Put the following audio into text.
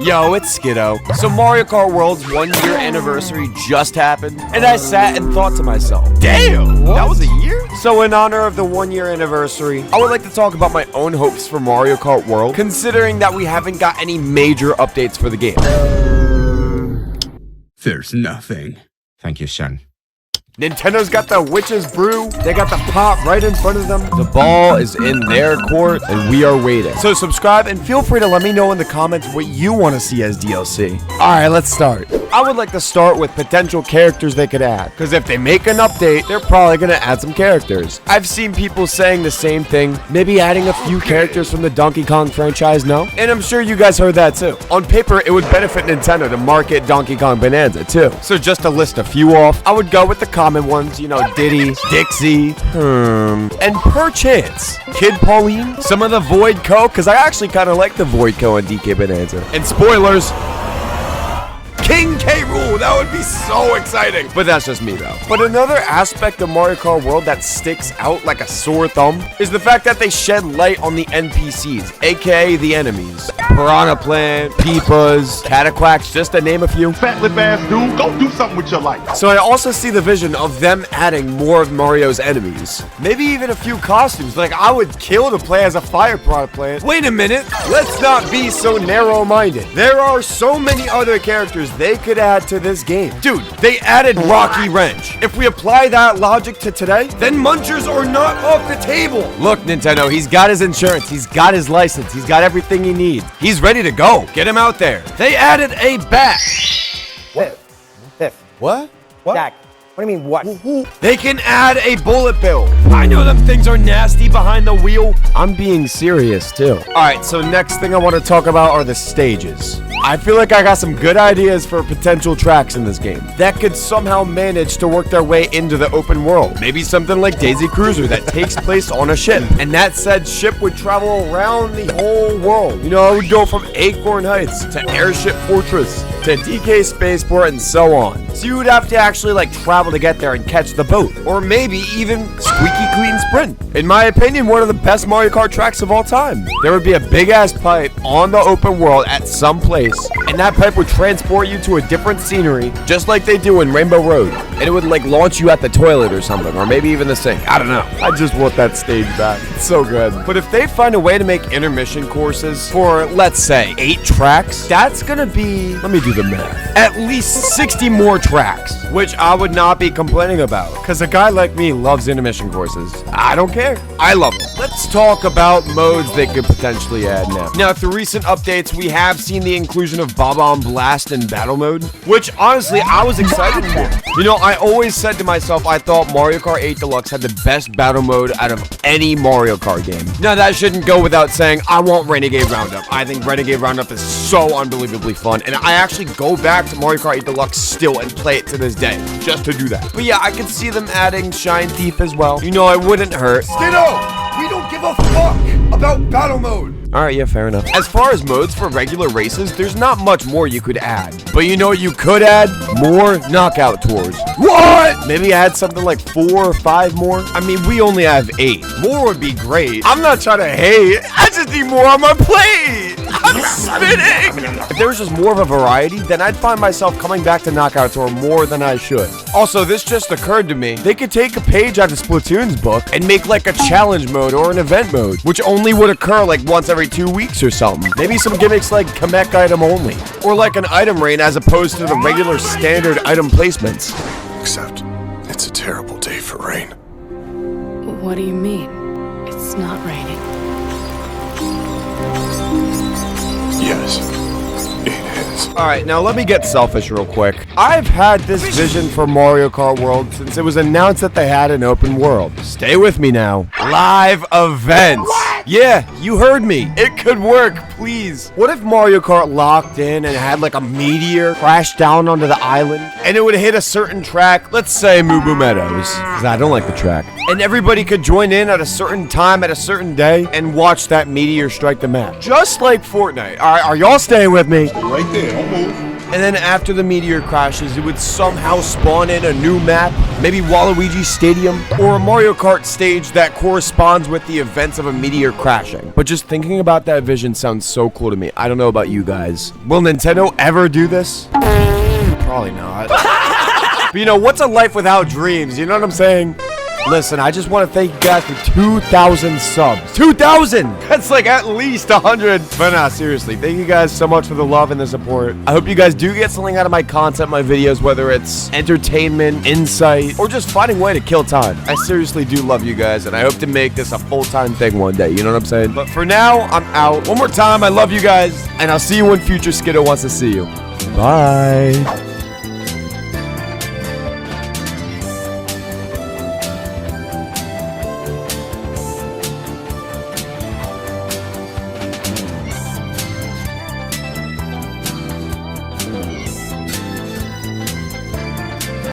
Yo, it's Skido. So Mario Kart World's 1-year anniversary just happened, and I sat and thought to myself, damn, that was a year? So in honor of the 1-year anniversary, I would like to talk about my own hopes for Mario Kart World, considering that we haven't got any major updates for the game. There's nothing. Thank you, son. Nintendo's got the witch's brew. They got the pot right in front of them. The ball is in their court, and we are waiting. So subscribe and feel free to let me know in the comments what you want to see as DLC. All right, let's start. I would like to start with potential characters they could add, because if they make an update, they're probably going to add some characters. I've seen people saying the same thing, maybe adding a few characters from the Donkey Kong franchise, no? And I'm sure you guys heard that too. On paper, it would benefit Nintendo to market Donkey Kong Bonanza too. So just to list a few off, I would go with the common ones, you know, Diddy, Dixie, and perchance, Kid Pauline, some of the Void Co, because I actually kind of like the Void Co in DK Bonanza. And spoilers, King K. Rool, that would be so exciting. But that's just me though. But another aspect of Mario Kart World that sticks out like a sore thumb is the fact that they shed light on the NPCs, aka the enemies. Piranha Plant, Peepas, Cataquacks, just to name a few. Fat lip ass dude, go do something with your life. So I also see the vision of them adding more of Mario's enemies. Maybe even a few costumes, like I would kill to play as a Fire Piranha Plant. Wait a minute, let's not be so narrow-minded. There are so many other characters they could add to this game. Dude, they added Rocky Wrench. If we apply that logic to today, then Munchers are not off the table. Look, Nintendo, he's got his insurance, he's got his license, he's got everything he needs. He's ready to go. Get him out there. They added a bat. Fifth. What? Jack, what do you mean what? They can add a bullet bill. I know them things are nasty behind the wheel. I'm being serious too. All right, so next thing I want to talk about are the stages. I feel like I got some good ideas for potential tracks in this game that could somehow manage to work their way into the open world. Maybe something like Daisy Cruiser that takes place on a ship, and that said ship would travel around the whole world. You know, it would go from Acorn Heights to Airship Fortress to DK Spaceport and so on. So you would have to actually like travel to get there and catch the boat, or maybe even Squeaky Clean Sprint. In my opinion, one of the best Mario Kart tracks of all time. There would be a big ass pipe on the open world at some place, and that pipe would transport you to a different scenery, just like they do in Rainbow Road. And it would like launch you at the toilet or something, or maybe even the sink. I don't know. I just want that stage back. It's so good. But if they find a way to make intermission courses for, let's say, 8 tracks, that's gonna be, let me do the math, at least 60 more tracks, which I would not be complaining about, because a guy like me loves intermission courses. I don't care. I love them. Let's talk about modes they could potentially add now. Now, through recent updates, we have seen the inclusion of Bob-omb Blast in battle mode, which honestly I was excited for. You know, I always said to myself I thought Mario Kart 8 Deluxe had the best battle mode out of any Mario Kart game. Now that shouldn't go without saying, I want Renegade Roundup. I think Renegade Roundup is so unbelievably fun, and I actually go back to Mario Kart 8 Deluxe still and play it to this day, just to do that. But yeah, I could see them adding Shine Thief as well. You know, it wouldn't hurt. Skido, we don't give a fuck about battle mode. Alright, yeah, fair enough. As far as modes for regular races, there's not much more you could add. But you know what you could add? More knockout tours. What? Maybe add something like 4 or 5 more? I mean, we only have 8. More would be great. I'm not trying to hate. I just need more on my plate. I'm spitting. If there was just more of a variety, then I'd find myself coming back to Knockout Tour more than I should. Also, this just occurred to me. They could take a page out of Splatoon's book and make like a challenge mode or an event mode, which only would occur like once every 2 weeks or something. Maybe some gimmicks like Kamek item only, or like an item rain as opposed to the regular standard item placements. Except, it's a terrible day for rain. What do you mean? It's not raining. Yes, it is. Alright, now let me get selfish real quick. I've had this vision for Mario Kart World since it was announced that they had an open world. Stay with me now. Live events. Yeah, you heard me. It could work, please. What if Mario Kart locked in and had like a meteor crash down onto the island and it would hit a certain track, let's say Moo Moo Meadows, because I don't like the track, and everybody could join in at a certain time at a certain day and watch that meteor strike the map. Just like Fortnite. All right, are y'all staying with me? Right there, don't move. and then after the meteor crashes, it would somehow spawn in a new map, maybe Waluigi Stadium, or a Mario Kart stage that corresponds with the events of a meteor crashing. But just thinking about that vision sounds so cool to me. I don't know about you guys. Will Nintendo ever do this? Probably not. But you know, what's a life without dreams? You know what I'm saying? Listen, I just want to thank you guys for 2,000 subs. 2,000! That's like at least 100. But nah, seriously, thank you guys so much for the love and the support. I hope you guys do get something out of my content, my videos, whether it's entertainment, insight, or just finding a way to kill time. I seriously do love you guys, and I hope to make this a full-time thing one day. You know what I'm saying? But for now, I'm out. One more time, I love you guys, and I'll see you when future Skido wants to see you. Bye.